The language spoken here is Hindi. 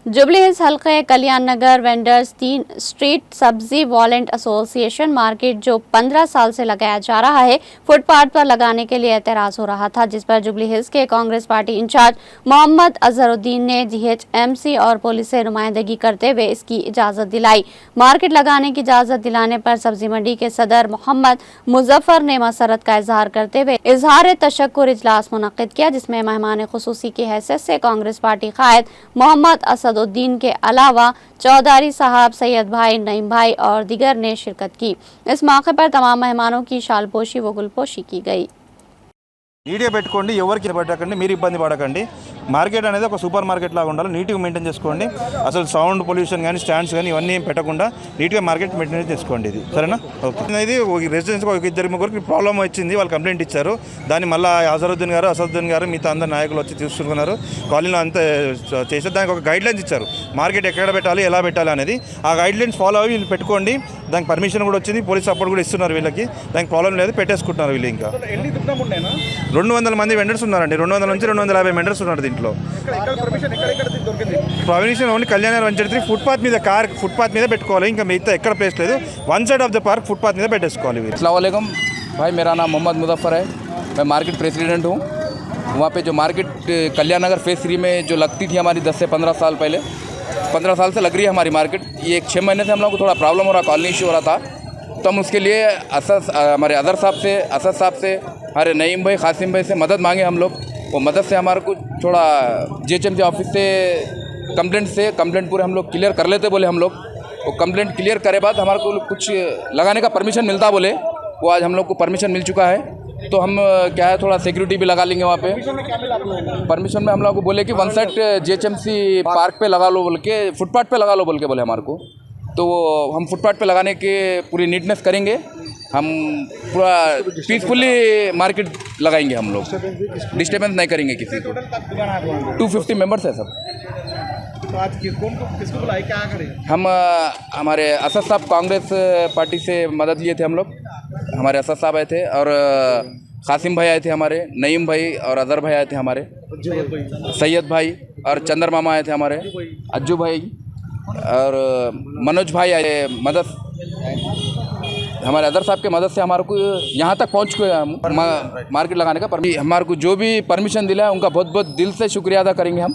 जुबली हिल्स हल्के कल्याण नगर वेंडर्स 3 स्ट्रीट सब्जी वॉलेंट एसोसिएशन मार्केट जो 15 साल से लगाया जा रहा है, फुटपाथ पर लगाने के लिए एतराज हो रहा था, जिस पर जुबली हिल्स के कांग्रेस पार्टी इंचार्ज मोहम्मद अजहरुद्दीन ने जीएचएमसी और पुलिस से नुमाइंदगी करते हुए इसकी इजाजत दिलाई। मार्केट लगाने की इजाजत दिलाने पर सब्जी मंडी के सदर मोहम्मद मुजफ्फर ने मसरत का इजहार करते हुए इजहार तशक्कुर इजलास मुनक्किद किया, जिसमें मेहमान खुसूसी की हैसियत से कांग्रेस पार्टी कायद मोहम्मद असदुद्दीन के अलावा चौधरी साहब, सैयद भाई, नईम भाई और दीगर ने शिरकत की। इस मौके पर तमाम मेहमानों की शालपोशी व गुलपोशी की गई। నీట్గా పెట్టుకోండి, ఎవరికి పెట్టకండి, మీరు ఇబ్బంది పడకండి। మార్కెట్ అనేది ఒక సూపర్ మార్కెట్ లాగా ఉండాలి, నీట్గా మెయింటైన్ చేసుకోండి। అసలు సౌండ్ పొల్యూషన్ కానీ స్టాండ్స్ కానీ ఇవన్నీ పెట్టకుండా నీట్గా మార్కెట్ మెయింటైన్ చేసుకోండి, ఇది సరేనా? ఓకే। ఇది రెసిడెన్స్ ఒక ఇద్దరు ముగ్గురికి ప్రాబ్లం వచ్చింది, వాళ్ళు కంప్లైంట్ ఇచ్చారు। దాన్ని మళ్ళీ అసదుద్దీన్ గారు మిగతా అందరు నాయకులు వచ్చి తీసుకున్నారు, కాలనీలో అంతా చేశారు। దానికి ఒక గైడ్ లైన్స్ ఇచ్చారు, మార్కెట్ ఎక్కడ పెట్టాలి, ఎలా పెట్టాలి అనేది। ఆ గైడ్ లైన్స్ ఫాలో అయ్యి వీళ్ళు పెట్టుకోండి। దానికి పర్మిషన్ కూడా వచ్చింది, పోలీస్ సపోర్ట్ కూడా ఇస్తున్నారు వీళ్ళకి, దానికి ప్రాబ్లం లేదు, పెట్టేసుకుంటున్నారు వీళ్ళు। ఇంకా 200 మంది వెండర్స్ ఉన్నారండి, 200 నుంచి 250 వెండర్స్ ఉన్నారు దీంట్లో। పర్మిషన్ ఓన్లీ కళ్యాణ 133 ఫుట్పాత్ మీద, కార్ ఫుట్పాత్ మీద పెట్టుకోవాలి, ఇంకా మిగతా ఎక్కడ ప్లేస్ లేదు। One side of the park footpath మీద పెట్టేసుకోవాలి। अस्सलाम वालेकुम भाई, मेरा नाम मोहम्मद मुजफ्फर है, मैं मार्केट प्रेसिडेंट हूँ। वहाँ पे जो मार्केट कल्याण नगर फेज 3 में जो लगती थी हमारी 10 से 15 साल पहले, 15 साल से लग रही है हमारी मार्केट। ये 6 महीने से हम लोग को थोड़ा प्रॉब्लम हो रहा, कॉलोनी इशू हो रहा था, तो हम उसके लिए हमारे असद साहब से हमारे नईम भाई, कासिम भाई से मदद मांगे हम लोग। वो मदद से हमारे को थोड़ा जीएचएमसी ऑफिस से कंप्लेंट पूरे हम लोग क्लियर कर लेते बोले। हम लोग वो कंप्लेंट क्लियर करे बाद हमारे को कुछ लगाने का परमिशन मिलता बोले, वो आज हम लोग को परमिशन मिल चुका है। तो हम क्या है थोड़ा सिक्योरिटी भी लगा लेंगे वहाँ पे। परमिशन में हम लोग को बोले कि वन साइड जीएचएमसी पार्क पे लगा लो बोल के, फुटपाथ पे लगा लो बोल के बोले हमारे को। तो हम फुटपाथ पे लगाने के पूरी नीटनेस करेंगे, हम पूरा पीसफुली मार्केट लगाएंगे, हम लोग डिस्टर्बेंस नहीं करेंगे किसी को। 250 मेंबर्स है सब। तो आज किसको बुलाए, क्या करें? हम हमारे असद साहब कांग्रेस पार्टी से मदद लिए थे हम लोग, हमारे असद साहब आए थे और कासिम भाई आए थे हमारे, नईम भाई और अजहर भाई आए थे हमारे, सैयद भाई और चंदर मामा आए थे हमारे, अज्जू भाई और मनोज भाई आए। मदद हमारे अदर साहब के मदद से हमारे को यहाँ तक पहुँच गए हम मार्केट लगाने का। हमारे को जो भी परमिशन दिला है उनका बहुत बहुत दिल से शुक्रिया अदा करेंगे हम।